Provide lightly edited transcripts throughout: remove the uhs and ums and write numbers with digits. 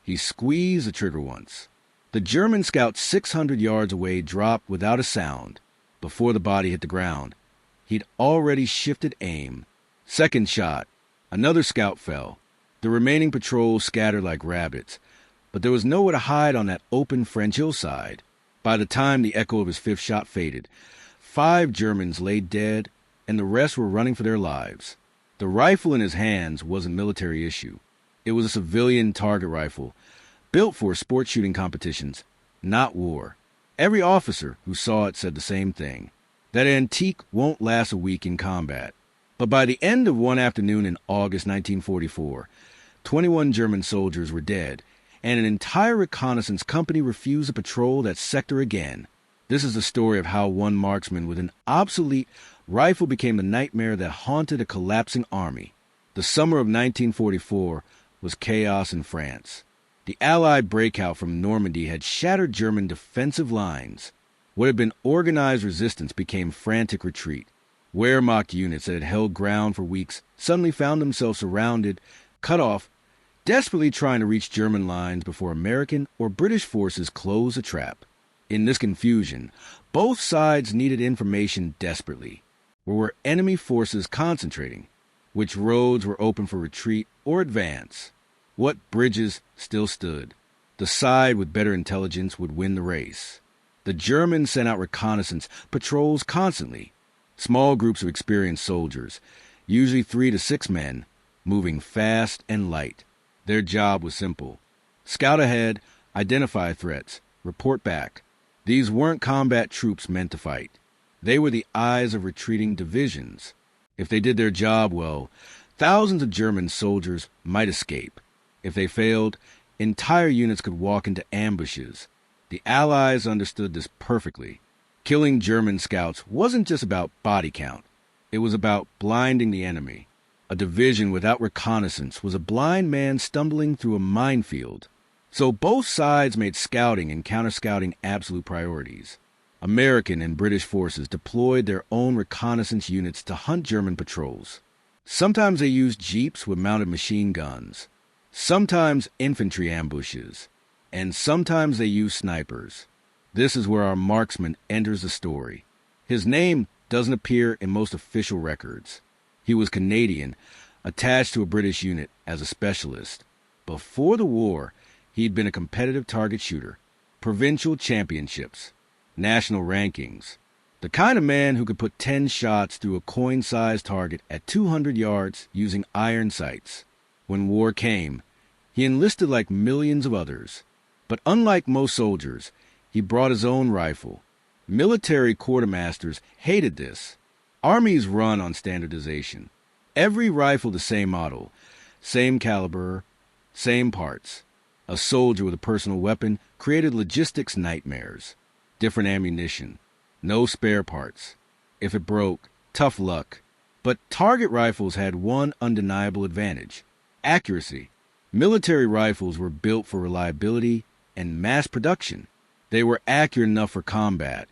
He squeezed the trigger once. The German scout 600 yards away dropped without a sound. Before the body hit the ground, he'd already shifted aim. Second shot. Another scout fell. The remaining patrol scattered like rabbits, but there was nowhere to hide on that open French hillside. By the time the echo of his fifth shot faded, 5 Germans lay dead, and the rest were running for their lives. The rifle in his hands wasn't a military issue. It was a civilian target rifle, built for sports shooting competitions, not war. Every officer who saw it said the same thing. That antique won't last a week in combat. But by the end of one afternoon in August 1944, 21 German soldiers were dead, and an entire reconnaissance company refused to patrol that sector again. This is the story of how one marksman with an obsolete rifle became the nightmare that haunted a collapsing army. The summer of 1944 was chaos in France. The Allied breakout from Normandy had shattered German defensive lines. What had been organized resistance became frantic retreat. Wehrmacht units that had held ground for weeks suddenly found themselves surrounded, cut off, desperately trying to reach German lines before American or British forces closed the trap. In this confusion, both sides needed information desperately. Where were enemy forces concentrating? Which roads were open for retreat or advance? What bridges still stood? The side with better intelligence would win the race. The Germans sent out reconnaissance patrols constantly. Small groups of experienced soldiers, usually 3 to 6 men, moving fast and light. Their job was simple. Scout ahead, identify threats, report back. These weren't combat troops meant to fight. They were the eyes of retreating divisions. If they did their job well, thousands of German soldiers might escape. If they failed, entire units could walk into ambushes. The Allies understood this perfectly. Killing German scouts wasn't just about body count. It was about blinding the enemy. A division without reconnaissance was a blind man stumbling through a minefield. So both sides made scouting and counter-scouting absolute priorities. American and British forces deployed their own reconnaissance units to hunt German patrols. Sometimes they used jeeps with mounted machine guns. Sometimes infantry ambushes. And sometimes they used snipers. This is where our marksman enters the story. His name doesn't appear in most official records. He was Canadian, attached to a British unit as a specialist. Before the war, he'd been a competitive target shooter, provincial championships, national rankings. The kind of man who could put 10 shots through a coin-sized target at 200 yards using iron sights. When war came, he enlisted like millions of others. But unlike most soldiers, he brought his own rifle. Military quartermasters hated this. Armies run on standardization. Every rifle the same model, same caliber, same parts. A soldier with a personal weapon created logistics nightmares. Different ammunition, no spare parts. If it broke, tough luck. But target rifles had one undeniable advantage: accuracy. Military rifles were built for reliability and mass production. They were accurate enough for combat,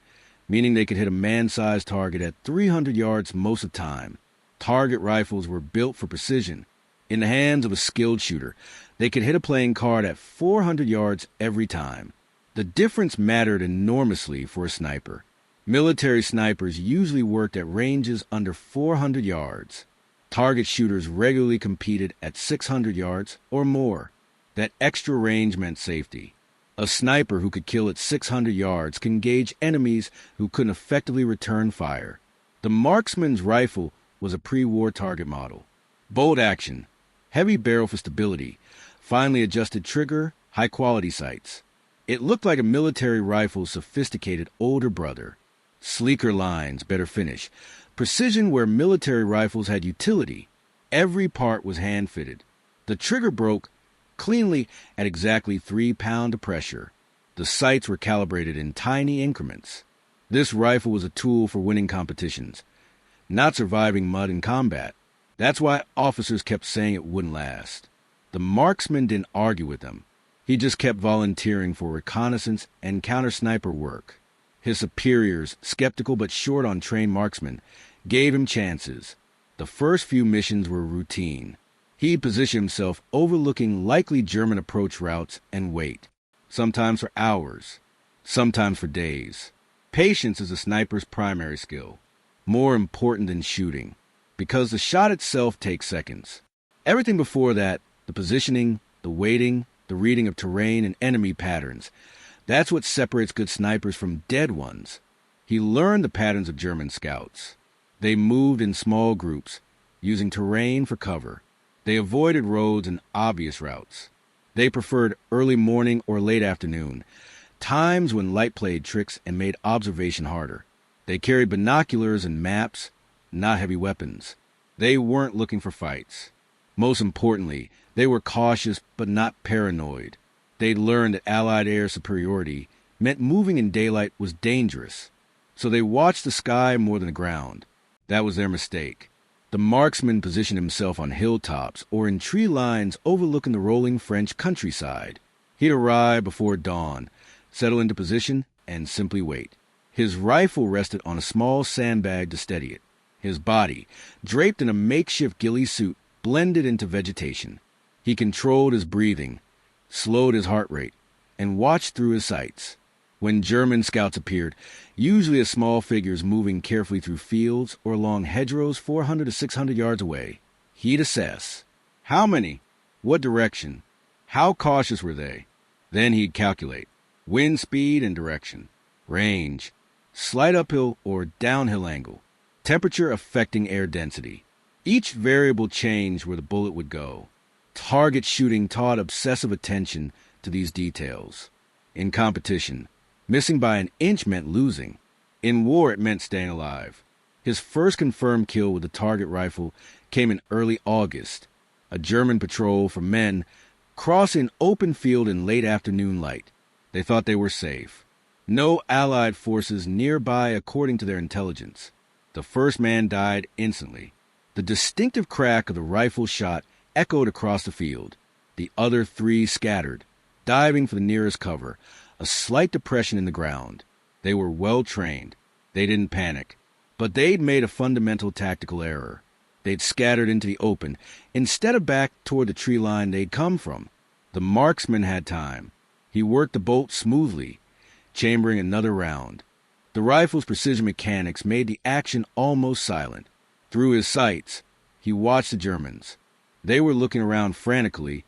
meaning they could hit a man-sized target at 300 yards most of the time. Target rifles were built for precision. In the hands of a skilled shooter, they could hit a playing card at 400 yards every time. The difference mattered enormously for a sniper. Military snipers usually worked at ranges under 400 yards. Target shooters regularly competed at 600 yards or more. That extra range meant safety. A sniper who could kill at 600 yards can gauge enemies who couldn't effectively return fire. The marksman's rifle was a pre-war target model. Bolt action, heavy barrel for stability, finely adjusted trigger, high-quality sights. It looked like a military rifle's sophisticated older brother. Sleeker lines, better finish. Precision where military rifles had utility. Every part was hand-fitted. The trigger broke cleanly at exactly 3 pounds of pressure. The sights were calibrated in tiny increments. This rifle was a tool for winning competitions, not surviving mud in combat. That's why officers kept saying it wouldn't last. The marksman didn't argue with them. He just kept volunteering for reconnaissance and counter-sniper work. His superiors, skeptical but short on trained marksmen, gave him chances. The first few missions were routine. He'd position himself overlooking likely German approach routes and wait, sometimes for hours, sometimes for days. Patience is a sniper's primary skill, more important than shooting, because the shot itself takes seconds. Everything before that, the positioning, the waiting, the reading of terrain and enemy patterns, that's what separates good snipers from dead ones. He learned the patterns of German scouts. They moved in small groups, using terrain for cover. They avoided roads and obvious routes. They preferred early morning or late afternoon, times when light played tricks and made observation harder. They carried binoculars and maps, not heavy weapons. They weren't looking for fights. Most importantly, they were cautious but not paranoid. They'd learned that Allied air superiority meant moving in daylight was dangerous, so they watched the sky more than the ground. That was their mistake. The marksman positioned himself on hilltops or in tree lines overlooking the rolling French countryside. He'd arrive before dawn, settle into position, and simply wait. His rifle rested on a small sandbag to steady it. His body, draped in a makeshift ghillie suit, blended into vegetation. He controlled his breathing, slowed his heart rate, and watched through his sights. When German scouts appeared, usually as small figures moving carefully through fields or along hedgerows 400 to 600 yards away, he'd assess. How many? What direction? How cautious were they? Then he'd calculate. Wind speed and direction. Range. Slight uphill or downhill angle. Temperature affecting air density. Each variable changed where the bullet would go. Target shooting taught obsessive attention to these details. In competition, missing by an inch meant losing. In war, it meant staying alive. His first confirmed kill with the target rifle came in early August. A German patrol for men crossed an open field in late afternoon light. They thought they were safe. No Allied forces nearby according to their intelligence. The first man died instantly. The distinctive crack of the rifle shot echoed across the field. The other three scattered, diving for the nearest cover, a slight depression in the ground. They were well trained. They didn't panic. But they'd made a fundamental tactical error. They'd scattered into the open, instead of back toward the tree line they'd come from. The marksman had time. He worked the bolt smoothly, chambering another round. The rifle's precision mechanics made the action almost silent. Through his sights, he watched the Germans. They were looking around frantically,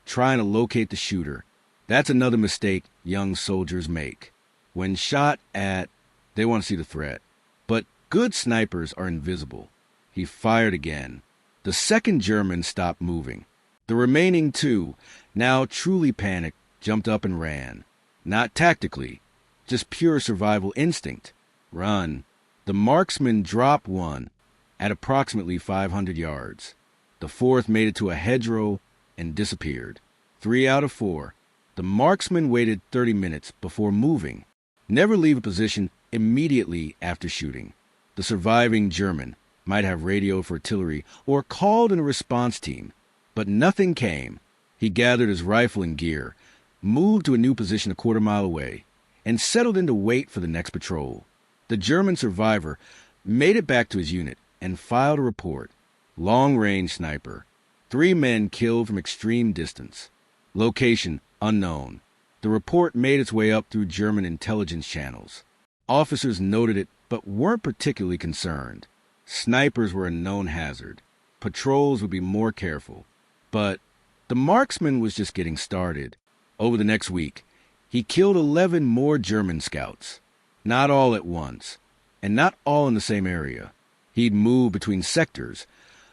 trying to locate the shooter. That's another mistake young soldiers make. When shot at, they want to see the threat. But good snipers are invisible. He fired again. The second German stopped moving. The remaining two, now truly panicked, jumped up and ran. Not tactically, just pure survival instinct. Run. The marksman dropped one at approximately 500 yards. The fourth made it to a hedgerow and disappeared. 3 out of 4. The marksman waited 30 minutes before moving. Never leave a position immediately after shooting. The surviving German might have radioed for artillery or called in a response team, but nothing came. He gathered his rifle and gear, moved to a new position a quarter mile away, and settled in to wait for the next patrol. The German survivor made it back to his unit and filed a report. Long-range sniper. 3 men killed from extreme distance. Location unknown. The report made its way up through German intelligence channels. Officers noted it but weren't particularly concerned. Snipers were a known hazard. Patrols would be more careful. But the marksman was just getting started. Over the next week, he killed 11 more German scouts. Not all at once, and not all in the same area. He'd move between sectors,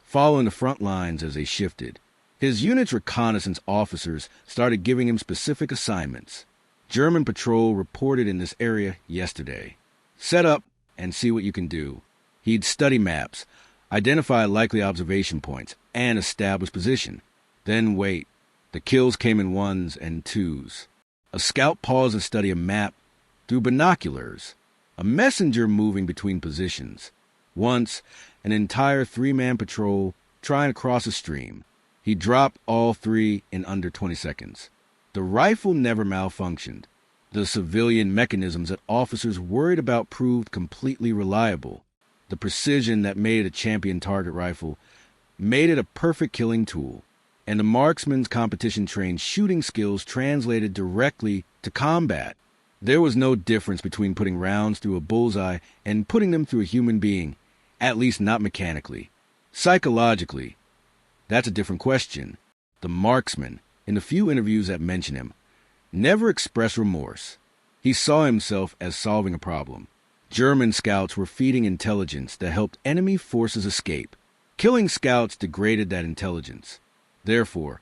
following the front lines as they shifted. His unit's reconnaissance officers started giving him specific assignments. German patrol reported in this area yesterday. Set up and see what you can do. He'd study maps, identify likely observation points, and establish position. Then wait. The kills came in 1s and 2s. A scout paused to study a map through binoculars. A messenger moving between positions. Once, an entire 3-man patrol trying to cross a stream. He dropped all 3 in under 20 seconds. The rifle never malfunctioned. The civilian mechanisms that officers worried about proved completely reliable. The precision that made it a champion target rifle made it a perfect killing tool. and the marksman's competition-trained shooting skills translated directly to combat. There was no difference between putting rounds through a bullseye and putting them through a human being, at least not mechanically. Psychologically, that's a different question. The marksman, in the few interviews that mention him, never expressed remorse. He saw himself as solving a problem. German scouts were feeding intelligence that helped enemy forces escape. Killing scouts degraded that intelligence. Therefore,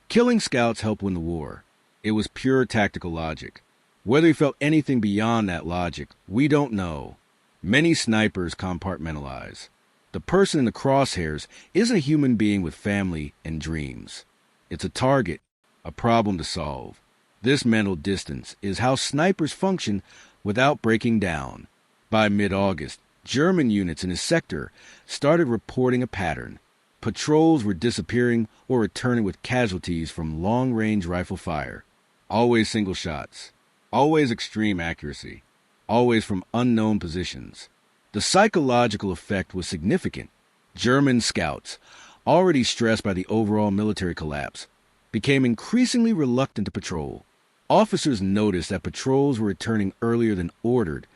killing scouts helped win the war. It was pure tactical logic. Whether he felt anything beyond that logic, we don't know. Many snipers compartmentalize. The person in the crosshairs isn't a human being with family and dreams. It's a target, a problem to solve. This mental distance is how snipers function without breaking down. By mid-August, German units in his sector started reporting a pattern. Patrols were disappearing or returning with casualties from long-range rifle fire. Always single shots. Always extreme accuracy. Always from unknown positions. The psychological effect was significant. German scouts, already stressed by the overall military collapse, became increasingly reluctant to patrol. Officers noticed that patrols were returning earlier than ordered,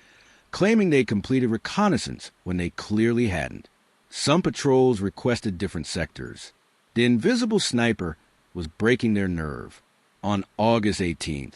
claiming they completed reconnaissance when they clearly hadn't. Some patrols requested different sectors. The invisible sniper was breaking their nerve. On August 18th,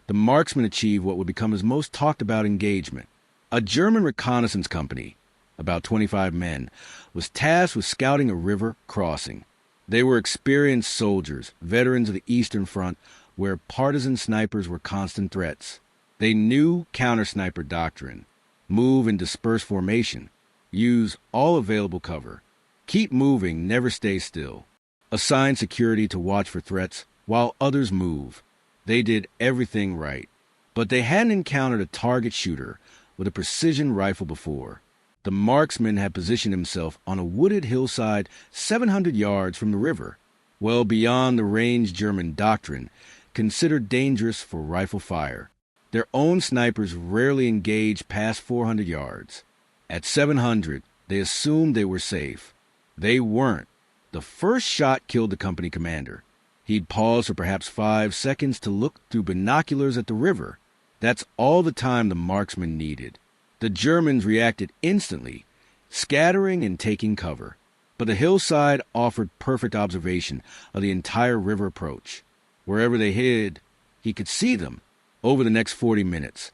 the marksman achieved what would become his most talked-about engagement. A German reconnaissance company, about 25 men, was tasked with scouting a river crossing. They were experienced soldiers, veterans of the Eastern Front, where partisan snipers were constant threats. They knew counter-sniper doctrine. Move in dispersed formation. Use all available cover. Keep moving, never stay still. Assign security to watch for threats while others move. They did everything right. But they hadn't encountered a target shooter with a precision rifle before. The marksman had positioned himself on a wooded hillside 700 yards from the river, well beyond the range German doctrine, considered dangerous for rifle fire. Their own snipers rarely engaged past 400 yards. At 700, they assumed they were safe. They weren't. The first shot killed the company commander. He'd paused for perhaps 5 seconds to look through binoculars at the river. That's all the time the marksman needed. The Germans reacted instantly, scattering and taking cover. But the hillside offered perfect observation of the entire river approach. Wherever they hid, he could see them. Over the next 40 minutes,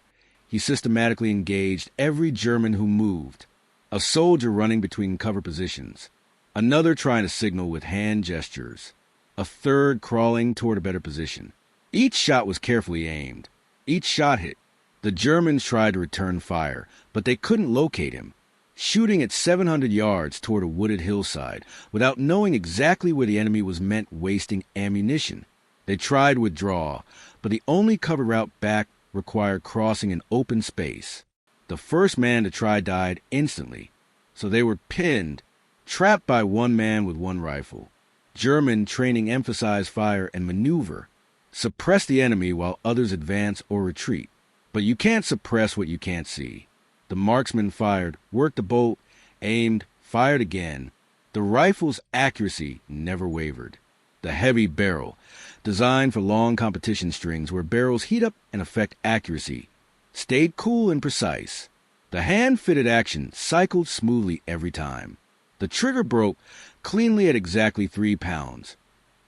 he systematically engaged every German who moved. A soldier running between cover positions. Another trying to signal with hand gestures. A third crawling toward a better position. Each shot was carefully aimed. Each shot hit. The Germans tried to return fire, but they couldn't locate him. Shooting at 700 yards toward a wooded hillside without knowing exactly where the enemy was meant wasting ammunition. They tried to withdraw, but the only cover route back required crossing an open space. The first man to try died instantly, so they were pinned, trapped by one man with one rifle. German training emphasized fire and maneuver. Suppress the enemy while others advance or retreat. But you can't suppress what you can't see. The marksman fired, worked the bolt, aimed, fired again. The rifle's accuracy never wavered. The heavy barrel, designed for long competition strings where barrels heat up and affect accuracy, stayed cool and precise. The hand-fitted action cycled smoothly every time. The trigger broke cleanly at exactly 3 pounds,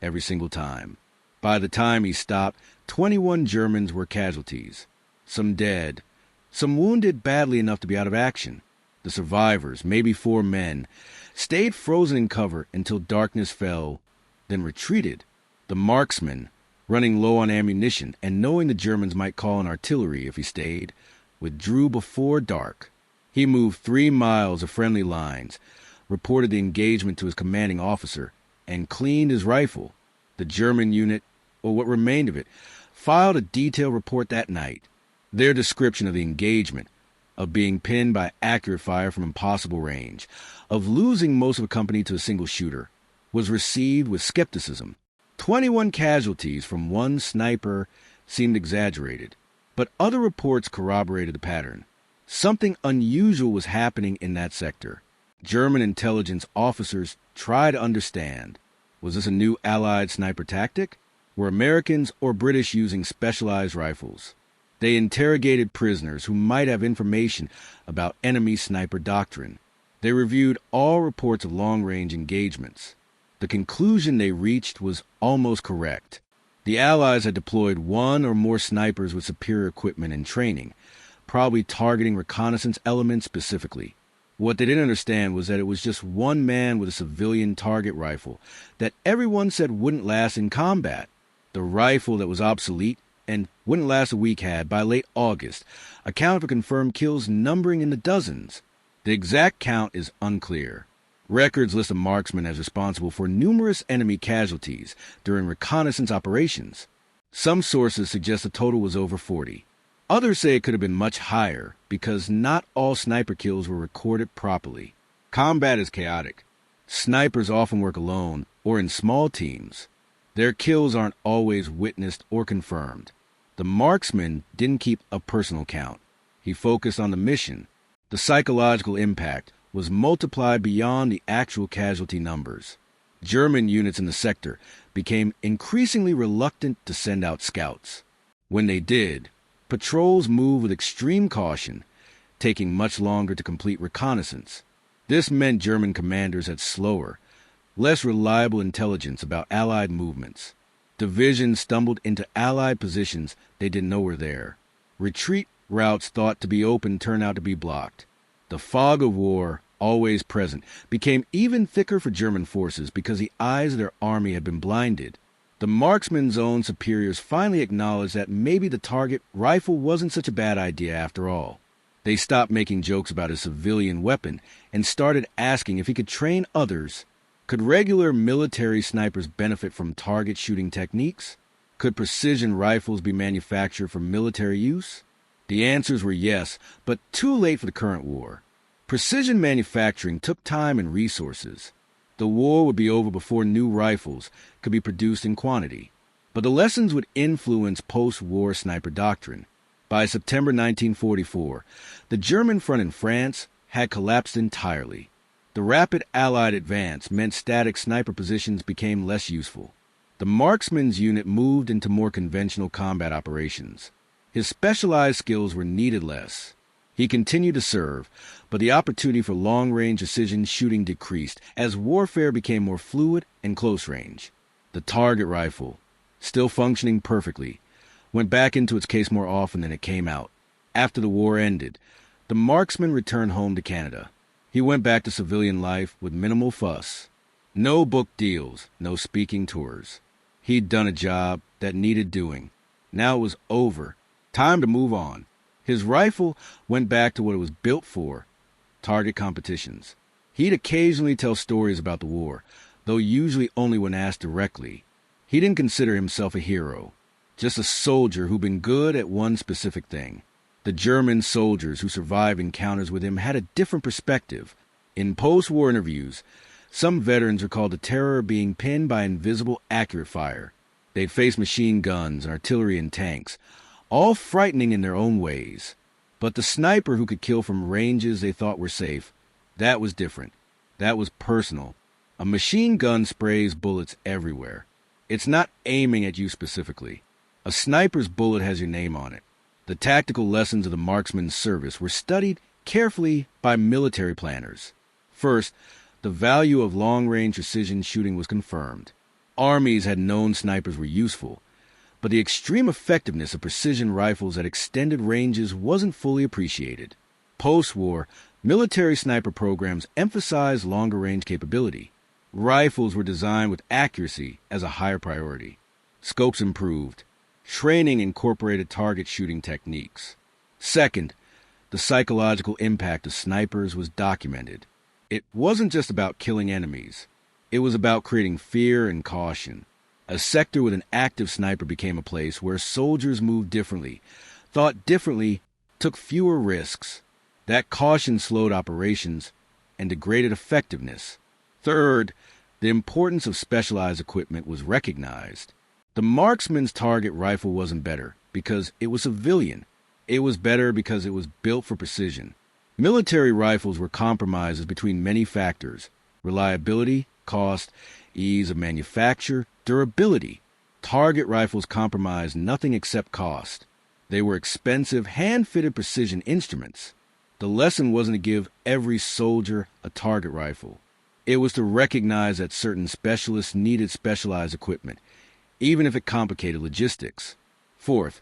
every single time. By the time he stopped, 21 Germans were casualties. Some dead, some wounded badly enough to be out of action. The survivors, maybe 4 men, stayed frozen in cover until darkness fell, then retreated. The marksman, running low on ammunition and knowing the Germans might call in artillery if he stayed, withdrew before dark. He moved 3 miles of friendly lines, reported the engagement to his commanding officer, and cleaned his rifle. The German unit, or what remained of it, filed a detailed report that night. Their description of the engagement, of being pinned by accurate fire from impossible range, of losing most of a company to a single shooter, was received with skepticism. 21 casualties from one sniper seemed exaggerated, but other reports corroborated the pattern. Something unusual was happening in that sector. German intelligence officers tried to understand. Was this a new Allied sniper tactic? Were Americans or British using specialized rifles? They interrogated prisoners who might have information about enemy sniper doctrine. They reviewed all reports of long-range engagements. The conclusion they reached was almost correct. The Allies had deployed one or more snipers with superior equipment and training, probably targeting reconnaissance elements specifically. What they didn't understand was that it was just one man with a civilian target rifle that everyone said wouldn't last in combat. The rifle that was obsolete and wouldn't last a week had, by late August, accounted for confirmed kills numbering in the dozens. The exact count is unclear. Records list a marksman as responsible for numerous enemy casualties during reconnaissance operations. Some sources suggest the total was over 40. Others say it could have been much higher because not all sniper kills were recorded properly. Combat is chaotic. Snipers often work alone or in small teams. Their kills aren't always witnessed or confirmed. The marksman didn't keep a personal count. He focused on the mission. The psychological impact was multiplied beyond the actual casualty numbers. German units in the sector became increasingly reluctant to send out scouts. When they did, patrols moved with extreme caution, taking much longer to complete reconnaissance. This meant German commanders had slower, less reliable intelligence about Allied movements. Divisions stumbled into Allied positions they didn't know were there. Retreat routes thought to be open turned out to be blocked. The fog of war, always present, became even thicker for German forces because the eyes of their army had been blinded. The marksman's own superiors finally acknowledged that maybe the target rifle wasn't such a bad idea after all. They stopped making jokes about his civilian weapon and started asking if he could train others. Could regular military snipers benefit from target shooting techniques? Could precision rifles be manufactured for military use? The answers were yes, but too late for the current war. Precision manufacturing took time and resources. The war would be over before new rifles could be produced in quantity. But the lessons would influence post-war sniper doctrine. By September 1944, the German front in France had collapsed entirely. The rapid Allied advance meant static sniper positions became less useful. The marksman's unit moved into more conventional combat operations. His specialized skills were needed less. He continued to serve, but the opportunity for long-range precision shooting decreased as warfare became more fluid and close-range. The target rifle, still functioning perfectly, went back into its case more often than it came out. After the war ended, the marksman returned home to Canada. He went back to civilian life with minimal fuss. No book deals, no speaking tours. He'd done a job that needed doing. Now it was over. Time to move on. His rifle went back to what it was built for, target competitions. He'd occasionally tell stories about the war, though usually only when asked directly. He didn't consider himself a hero, just a soldier who'd been good at one specific thing. The German soldiers who survived encounters with him had a different perspective. In post-war interviews, some veterans recalled the terror of being pinned by invisible accurate fire. They'd faced machine guns, artillery, and tanks, all frightening in their own ways. But the sniper who could kill from ranges they thought were safe, that was different. That was personal. A machine gun sprays bullets everywhere. It's not aiming at you specifically. A sniper's bullet has your name on it. The tactical lessons of the marksman's service were studied carefully by military planners. First, the value of long-range precision shooting was confirmed. Armies had known snipers were useful, but the extreme effectiveness of precision rifles at extended ranges wasn't fully appreciated. Post-war, military sniper programs emphasized longer-range capability. Rifles were designed with accuracy as a higher priority. Scopes improved. Training incorporated target shooting techniques. Second, the psychological impact of snipers was documented. It wasn't just about killing enemies. It was about creating fear and caution. A sector with an active sniper became a place where soldiers moved differently, thought differently, took fewer risks. That caution slowed operations and degraded effectiveness. Third, the importance of specialized equipment was recognized. The marksman's target rifle wasn't better because it was civilian. It was better because it was built for precision. Military rifles were compromises between many factors: reliability, cost, ease of manufacture, durability. Target rifles compromised nothing except cost. They were expensive, hand-fitted precision instruments. The lesson wasn't to give every soldier a target rifle. It was to recognize that certain specialists needed specialized equipment, even if it complicated logistics. Fourth,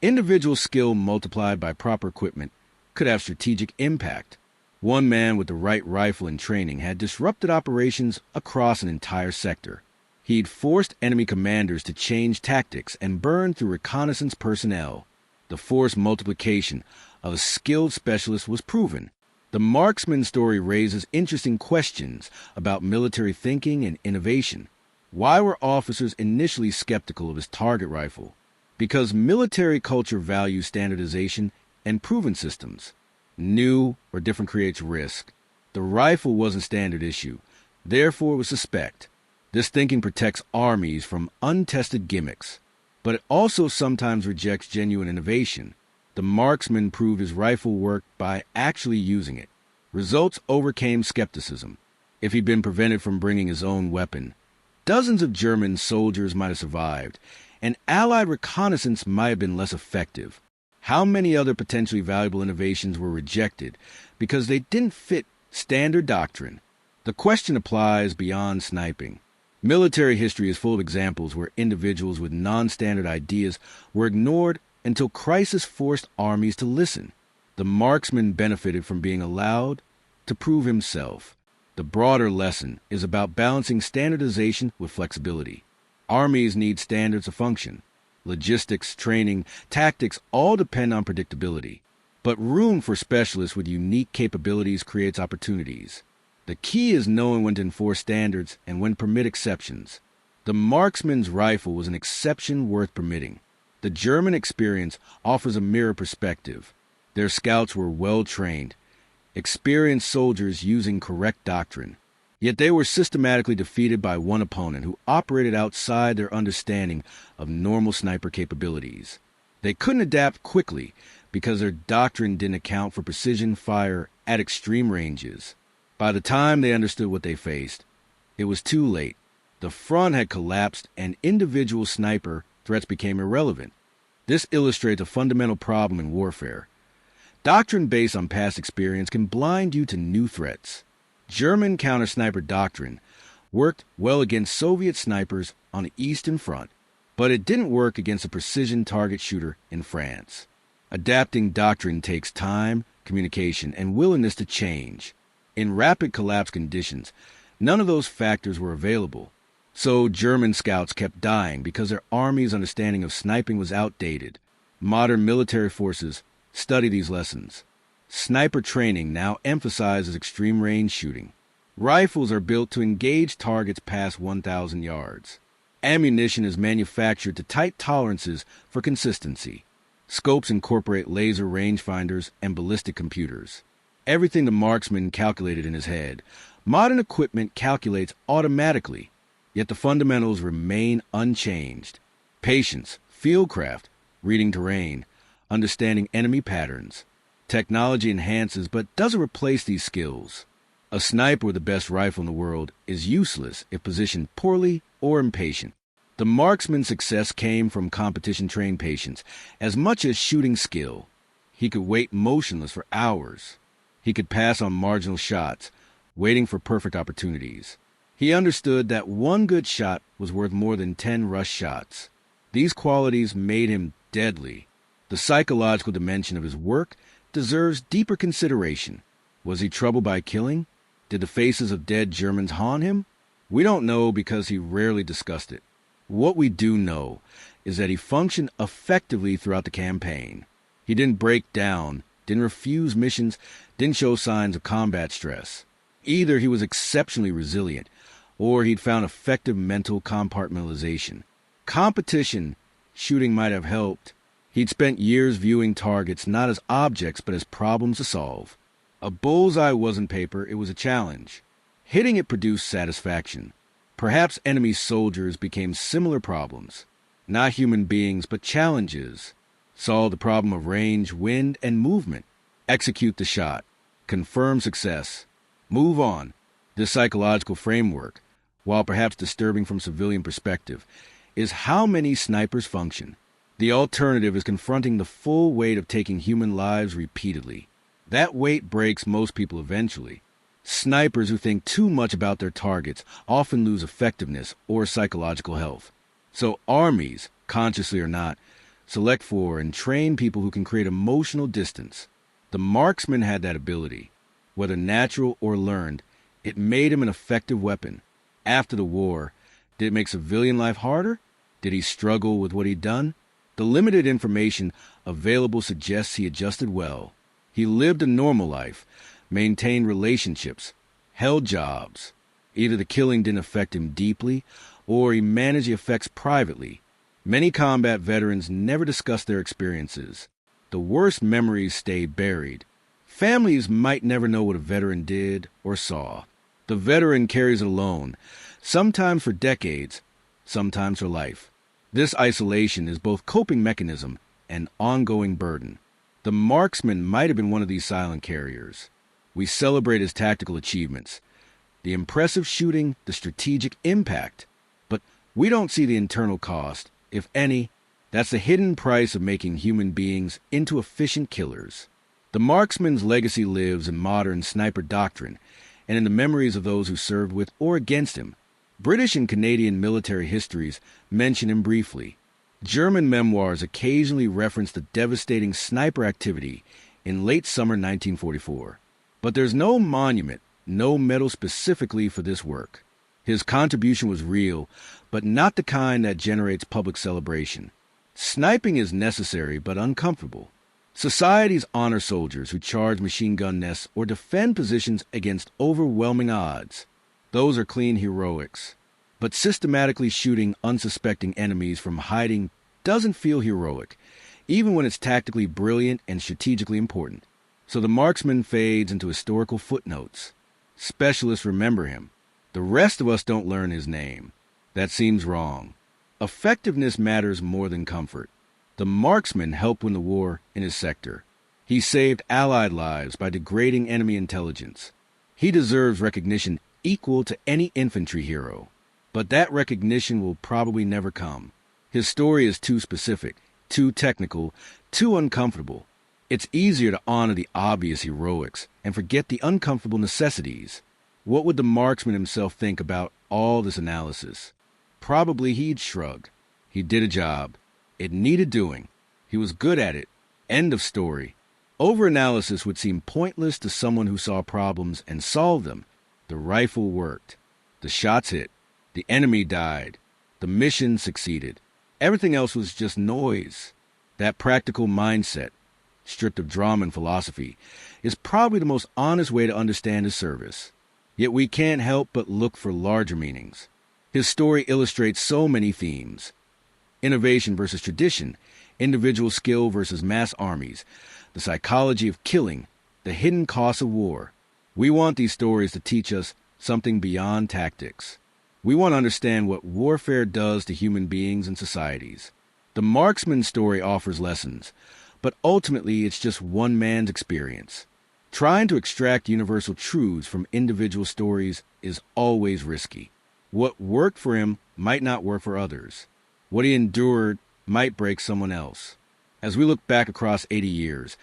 individual skill multiplied by proper equipment could have strategic impact. One man with the right rifle and training had disrupted operations across an entire sector. He'd forced enemy commanders to change tactics and burn through reconnaissance personnel. The force multiplication of a skilled specialist was proven. The marksman story raises interesting questions about military thinking and innovation. Why were officers initially skeptical of his target rifle? Because military culture values standardization and proven systems. New or different creates risk. The rifle wasn't standard issue, therefore it was suspect. This thinking protects armies from untested gimmicks, but it also sometimes rejects genuine innovation. The marksman proved his rifle worked by actually using it. Results overcame skepticism. If he'd been prevented from bringing his own weapon, dozens of German soldiers might have survived, and Allied reconnaissance might have been less effective. How many other potentially valuable innovations were rejected because they didn't fit standard doctrine? The question applies beyond sniping. Military history is full of examples where individuals with non-standard ideas were ignored until crisis forced armies to listen. The marksman benefited from being allowed to prove himself. The broader lesson is about balancing standardization with flexibility. Armies need standards to function. Logistics, training, tactics all depend on predictability. But room for specialists with unique capabilities creates opportunities. The key is knowing when to enforce standards and when to permit exceptions. The marksman's rifle was an exception worth permitting. The German experience offers a mirror perspective. Their scouts were well-trained, experienced soldiers using correct doctrine. Yet they were systematically defeated by one opponent who operated outside their understanding of normal sniper capabilities. They couldn't adapt quickly because their doctrine didn't account for precision fire at extreme ranges. By the time they understood what they faced, it was too late. The front had collapsed and individual sniper threats became irrelevant. This illustrates a fundamental problem in warfare. Doctrine based on past experience can blind you to new threats. German counter-sniper doctrine worked well against Soviet snipers on the Eastern Front, but it didn't work against a precision target shooter in France. Adapting doctrine takes time, communication, and willingness to change. In rapid collapse conditions, none of those factors were available. So German scouts kept dying because their army's understanding of sniping was outdated. Modern military forces study these lessons. Sniper training now emphasizes extreme range shooting. Rifles are built to engage targets past 1,000 yards. Ammunition is manufactured to tight tolerances for consistency. Scopes incorporate laser rangefinders and ballistic computers. Everything the marksman calculated in his head, modern equipment calculates automatically, yet the fundamentals remain unchanged. Patience, fieldcraft, reading terrain, understanding enemy patterns. Technology enhances but doesn't replace these skills. A sniper with the best rifle in the world is useless if positioned poorly or impatient. The marksman's success came from competition-trained patience as much as shooting skill. He could wait motionless for hours. He could pass on marginal shots, waiting for perfect opportunities. He understood that one good shot was worth more than 10 rush shots. These qualities made him deadly. The psychological dimension of his work deserves deeper consideration. Was he troubled by killing? Did the faces of dead Germans haunt him? We don't know because he rarely discussed it. What we do know is that he functioned effectively throughout the campaign. He didn't break down, didn't refuse missions, didn't show signs of combat stress. Either he was exceptionally resilient, or he'd found effective mental compartmentalization. Competition shooting might have helped. He'd spent years viewing targets not as objects but as problems to solve. A bullseye wasn't paper, it was a challenge. Hitting it produced satisfaction. Perhaps enemy soldiers became similar problems. Not human beings, but challenges. Solve the problem of range, wind, and movement. Execute the shot. Confirm success. Move on. This psychological framework, while perhaps disturbing from civilian perspective, is how many snipers function. The alternative is confronting the full weight of taking human lives repeatedly. That weight breaks most people eventually. Snipers who think too much about their targets often lose effectiveness or psychological health. So armies, consciously or not, select for and train people who can create emotional distance. The marksman had that ability. Whether natural or learned, it made him an effective weapon. After the war, did it make civilian life harder? Did he struggle with what he'd done? The limited information available suggests he adjusted well. He lived a normal life, maintained relationships, held jobs. Either the killing didn't affect him deeply, or he managed the effects privately. Many combat veterans never discuss their experiences. The worst memories stay buried. Families might never know what a veteran did or saw. The veteran carries it alone, sometimes for decades, sometimes for life. This isolation is both coping mechanism and ongoing burden. The marksman might have been one of these silent carriers. We celebrate his tactical achievements, the impressive shooting, the strategic impact, but we don't see the internal cost, if any. That's the hidden price of making human beings into efficient killers. The marksman's legacy lives in modern sniper doctrine and in the memories of those who served with or against him. British and Canadian military histories mention him briefly. German memoirs occasionally reference the devastating sniper activity in late summer 1944. But there's no monument, no medal specifically for this work. His contribution was real, but not the kind that generates public celebration. Sniping is necessary but uncomfortable. Societies honor soldiers who charge machine gun nests or defend positions against overwhelming odds. Those are clean heroics. But systematically shooting unsuspecting enemies from hiding doesn't feel heroic, even when it's tactically brilliant and strategically important. So the marksman fades into historical footnotes. Specialists remember him. The rest of us don't learn his name. That seems wrong. Effectiveness matters more than comfort. The marksman helped win the war in his sector. He saved Allied lives by degrading enemy intelligence. He deserves recognition equal to any infantry hero. But that recognition will probably never come. His story is too specific, too technical, too uncomfortable. It's easier to honor the obvious heroics and forget the uncomfortable necessities. What would the marksman himself think about all this analysis? Probably he'd shrug. He did a job. It needed doing. He was good at it. End of story. Overanalysis would seem pointless to someone who saw problems and solved them. The rifle worked. The shots hit. The enemy died. The mission succeeded. Everything else was just noise. That practical mindset, stripped of drama and philosophy, is probably the most honest way to understand his service. Yet we can't help but look for larger meanings. His story illustrates so many themes. Innovation versus tradition, individual skill versus mass armies, the psychology of killing, the hidden costs of war. We want these stories to teach us something beyond tactics. We want to understand what warfare does to human beings and societies. The marksman story offers lessons, but ultimately it's just one man's experience. Trying to extract universal truths from individual stories is always risky. What worked for him might not work for others. What he endured might break someone else. As we look back across 80 years,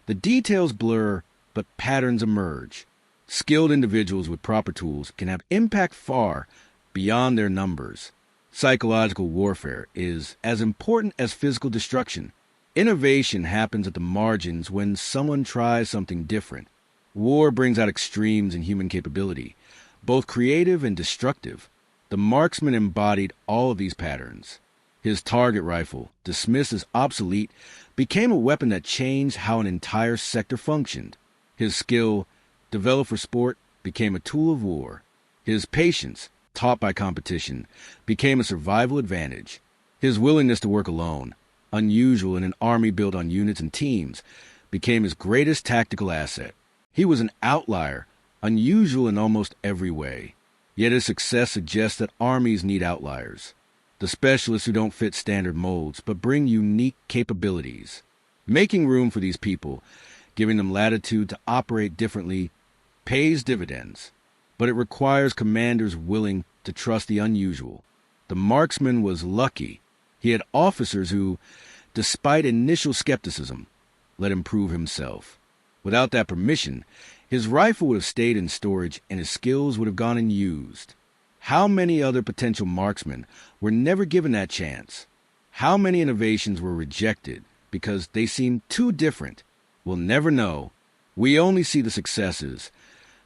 the details blur, but patterns emerge. Skilled individuals with proper tools can have impact far beyond their numbers. Psychological warfare is as important as physical destruction. Innovation happens at the margins when someone tries something different. War brings out extremes in human capability, both creative and destructive. The marksman embodied all of these patterns. His target rifle, dismissed as obsolete, became a weapon that changed how an entire sector functioned. His skill, developed for sport, became a tool of war. His patience, taught by competition, became a survival advantage. His willingness to work alone, unusual in an army built on units and teams, became his greatest tactical asset. He was an outlier, unusual in almost every way. Yet his success suggests that armies need outliers. The specialists who don't fit standard molds, but bring unique capabilities. Making room for these people, giving them latitude to operate differently, pays dividends. But it requires commanders willing to to trust the unusual. The marksman was lucky. He had officers who, despite initial skepticism, let him prove himself. Without that permission, his rifle would have stayed in storage and his skills would have gone unused. How many other potential marksmen were never given that chance? How many innovations were rejected because they seemed too different? We'll never know. We only see the successes,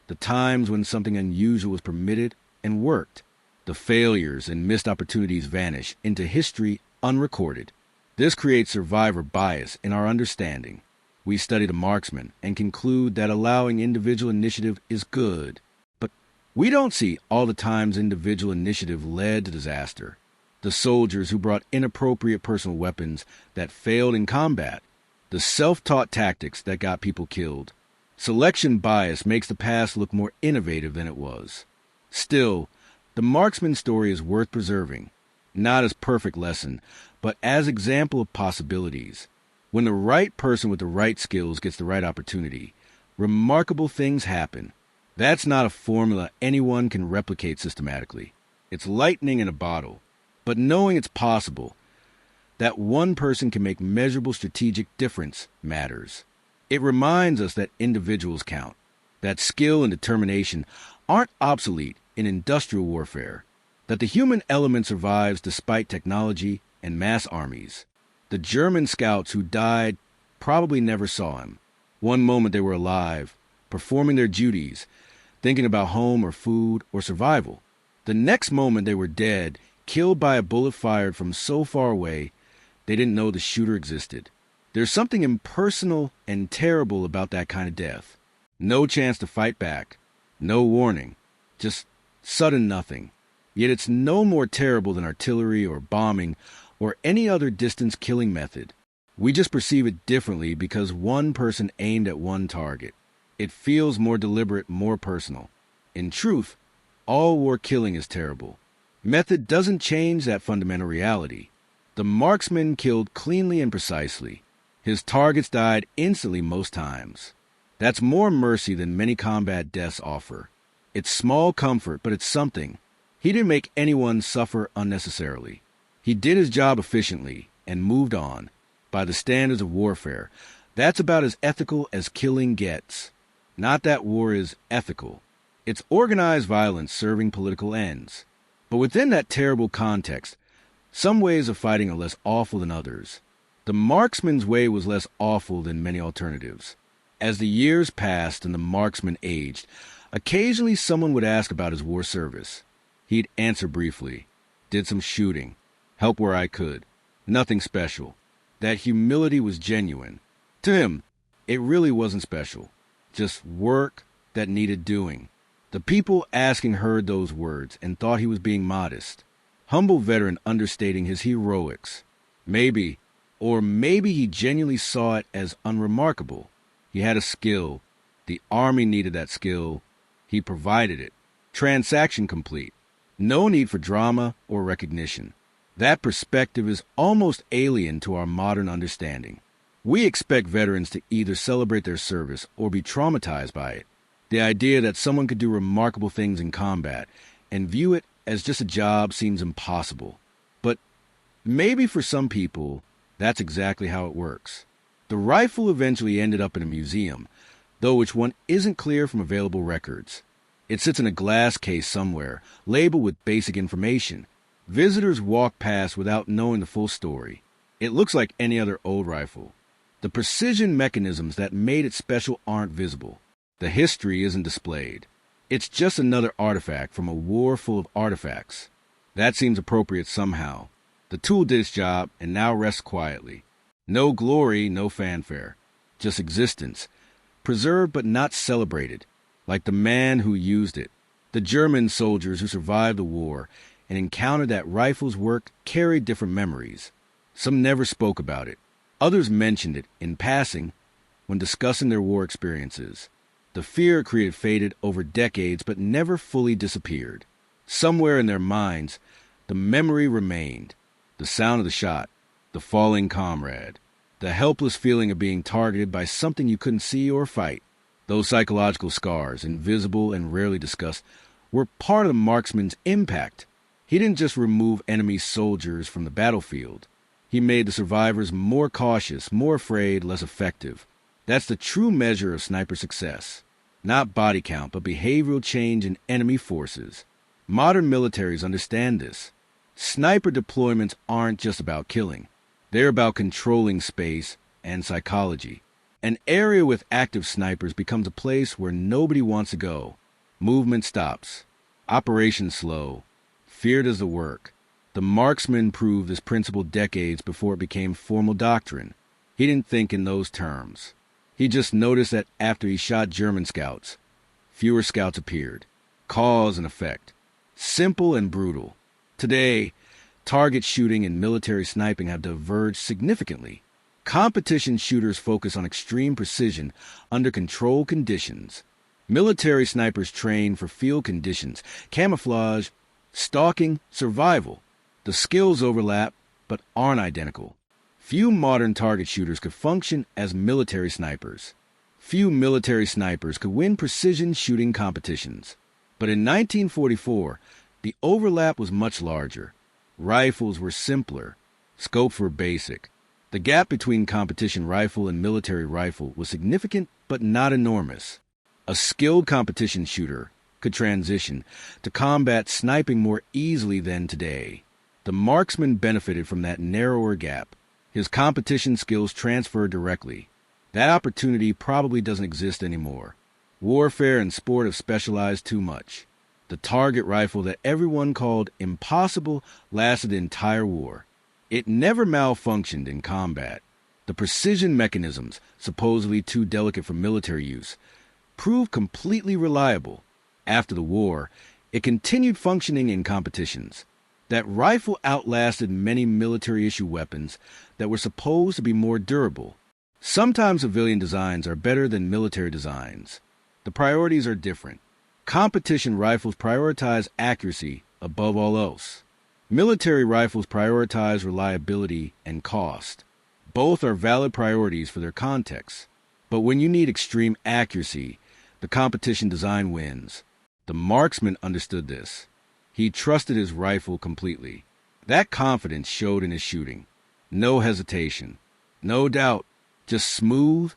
the times when something unusual was permitted and worked. The failures and missed opportunities vanish into history unrecorded. This creates survivor bias in our understanding. We study the marksman and conclude that allowing individual initiative is good. But we don't see all the times individual initiative led to disaster. The soldiers who brought inappropriate personal weapons that failed in combat. The self-taught tactics that got people killed. Selection bias makes the past look more innovative than it was. Still, the marksman story is worth preserving, not as perfect lesson, but as example of possibilities. When the right person with the right skills gets the right opportunity, remarkable things happen. That's not a formula anyone can replicate systematically. It's lightning in a bottle. But knowing it's possible, that one person can make measurable strategic difference matters. It reminds us that individuals count, that skill and determination aren't obsolete in industrial warfare, that the human element survives despite technology and mass armies. The German scouts who died probably never saw him. One moment they were alive, performing their duties, thinking about home or food or survival. The next moment they were dead, killed by a bullet fired from so far away they didn't know the shooter existed. There's something impersonal and terrible about that kind of death. No chance to fight back, no warning, just sudden nothing. Yet it's no more terrible than artillery or bombing or any other distance-killing method. We just perceive it differently because one person aimed at one target. It feels more deliberate, more personal. In truth, all war killing is terrible. Method doesn't change that fundamental reality. The marksman killed cleanly and precisely. His targets died instantly most times. That's more mercy than many combat deaths offer. It's small comfort, but it's something. He didn't make anyone suffer unnecessarily. He did his job efficiently and moved on. By the standards of warfare, that's about as ethical as killing gets. Not that war is ethical. It's organized violence serving political ends. But within that terrible context, some ways of fighting are less awful than others. The marksman's way was less awful than many alternatives. As the years passed and the marksman aged, occasionally someone would ask about his war service. He'd answer briefly, did some shooting, help where I could, nothing special. That humility was genuine. To him, it really wasn't special, just work that needed doing. The people asking heard those words and thought he was being modest. Humble veteran understating his heroics. Maybe he genuinely saw it as unremarkable. He had a skill. The army needed that skill. He provided it. Transaction complete. No need for drama or recognition. That perspective is almost alien to our modern understanding. We expect veterans to either celebrate their service or be traumatized by it. The idea that someone could do remarkable things in combat and view it as just a job seems impossible. But maybe for some people, that's exactly how it works. The rifle eventually ended up in a museum, though which one isn't clear from available records. It sits in a glass case somewhere, labeled with basic information. Visitors walk past without knowing the full story. It looks like any other old rifle. The precision mechanisms that made it special aren't visible. The history isn't displayed. It's just another artifact from a war full of artifacts. That seems appropriate somehow. The tool did its job and now rests quietly. No glory, no fanfare. Just existence. Preserved but not celebrated. Like the man who used it. The German soldiers who survived the war and encountered that rifles worked carried different memories. Some never spoke about it. Others mentioned it in passing when discussing their war experiences. The fear it created faded over decades but never fully disappeared. Somewhere in their minds, the memory remained. The sound of the shot, the falling comrade, the helpless feeling of being targeted by something you couldn't see or fight. Those psychological scars, invisible and rarely discussed, were part of the marksman's impact. He didn't just remove enemy soldiers from the battlefield. He made the survivors more cautious, more afraid, less effective. That's the true measure of sniper success. Not body count, but behavioral change in enemy forces. Modern militaries understand this. Sniper deployments aren't just about killing. They're about controlling space and psychology. An area with active snipers becomes a place where nobody wants to go. Movement stops. Operations slow. Fear does the work. The marksman proved this principle decades before it became formal doctrine. He didn't think in those terms. He just noticed that after he shot German scouts, fewer scouts appeared. Cause and effect. Simple and brutal. Today, target shooting and military sniping have diverged significantly. Competition shooters focus on extreme precision under controlled conditions. Military snipers train for field conditions, camouflage, stalking, survival. The skills overlap, but aren't identical. Few modern target shooters could function as military snipers. Few military snipers could win precision shooting competitions. But in 1944, the overlap was much larger. Rifles were simpler. Scopes were basic. The gap between competition rifle and military rifle was significant but not enormous. A skilled competition shooter could transition to combat sniping more easily than today. The marksman benefited from that narrower gap. His competition skills transferred directly. That opportunity probably doesn't exist anymore. Warfare and sport have specialized too much. The target rifle that everyone called impossible lasted the entire war. It never malfunctioned in combat. The precision mechanisms, supposedly too delicate for military use, proved completely reliable. After the war, it continued functioning in competitions. That rifle outlasted many military-issue weapons that were supposed to be more durable. Sometimes civilian designs are better than military designs. The priorities are different. Competition rifles prioritize accuracy above all else. Military rifles prioritize reliability and cost. Both are valid priorities for their context. But when you need extreme accuracy, the competition design wins. The marksman understood this. He trusted his rifle completely. That confidence showed in his shooting. No hesitation. No doubt. Just smooth,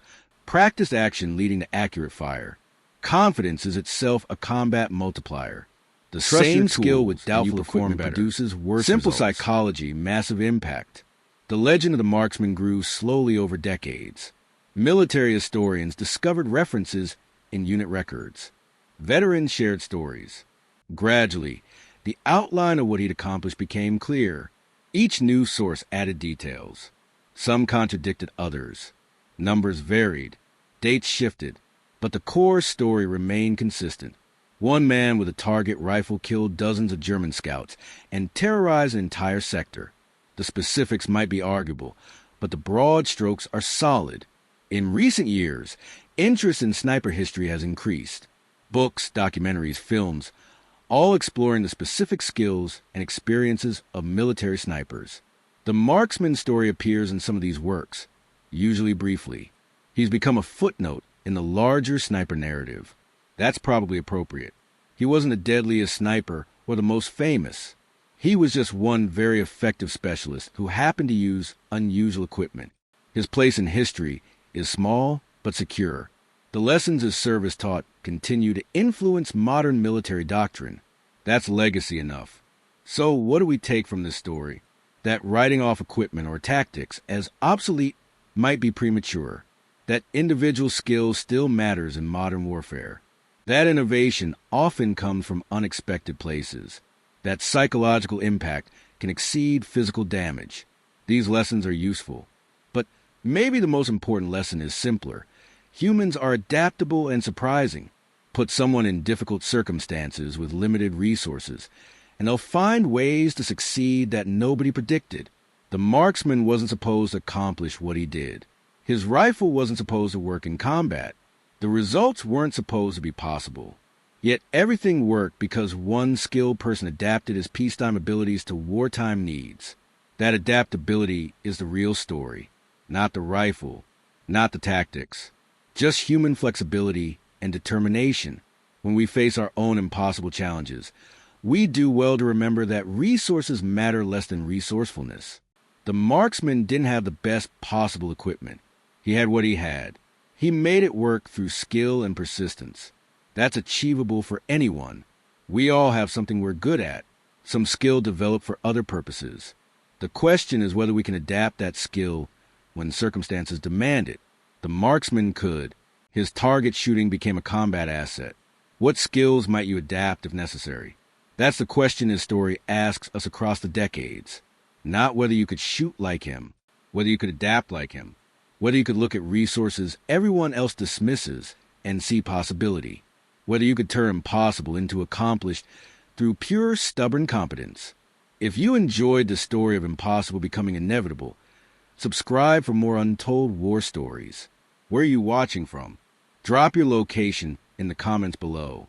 practiced action leading to accurate fire. Confidence is itself a combat multiplier. The same skill with doubtful equipment produces worse Simple results. Psychology, massive impact. The legend of the marksman grew slowly over decades. Military historians discovered references in unit records. Veterans shared stories. Gradually, the outline of what he'd accomplished became clear. Each news source added details. Some contradicted others. Numbers varied. Dates shifted. But the core story remained consistent. One man with a target rifle killed dozens of German scouts and terrorized an entire sector. The specifics might be arguable, but the broad strokes are solid. In recent years, interest in sniper history has increased. Books, documentaries, films, all exploring the specific skills and experiences of military snipers. The marksman story appears in some of these works, usually briefly. He's become a footnote in the larger sniper narrative. That's probably appropriate. He wasn't the deadliest sniper or the most famous. He was just one very effective specialist who happened to use unusual equipment. His place in history is small but secure. The lessons his service taught continue to influence modern military doctrine. That's legacy enough. So what do we take from this story? That writing off equipment or tactics as obsolete might be premature. That individual skill still matters in modern warfare. That innovation often comes from unexpected places. That psychological impact can exceed physical damage. These lessons are useful. But maybe the most important lesson is simpler. Humans are adaptable and surprising. Put someone in difficult circumstances with limited resources, and they'll find ways to succeed that nobody predicted. The marksman wasn't supposed to accomplish what he did. His rifle wasn't supposed to work in combat. The results weren't supposed to be possible. Yet everything worked because one skilled person adapted his peacetime abilities to wartime needs. That adaptability is the real story, not the rifle, not the tactics. Just human flexibility and determination. when we face our own impossible challenges, we do well to remember that resources matter less than resourcefulness. The marksman didn't have the best possible equipment. He had what he had. He made it work through skill and persistence. That's achievable for anyone. We all have something we're good at, some skill developed for other purposes. The question is whether we can adapt that skill when circumstances demand it. The marksman could. His target shooting became a combat asset. What skills might you adapt if necessary? That's the question his story asks us across the decades. Not whether you could shoot like him, whether you could adapt like him, whether you could look at resources everyone else dismisses and see possibility, whether you could turn impossible into accomplished through pure stubborn competence. If you enjoyed the story of impossible becoming inevitable, subscribe for more untold war stories. Where are you watching from? Drop your location in the comments below.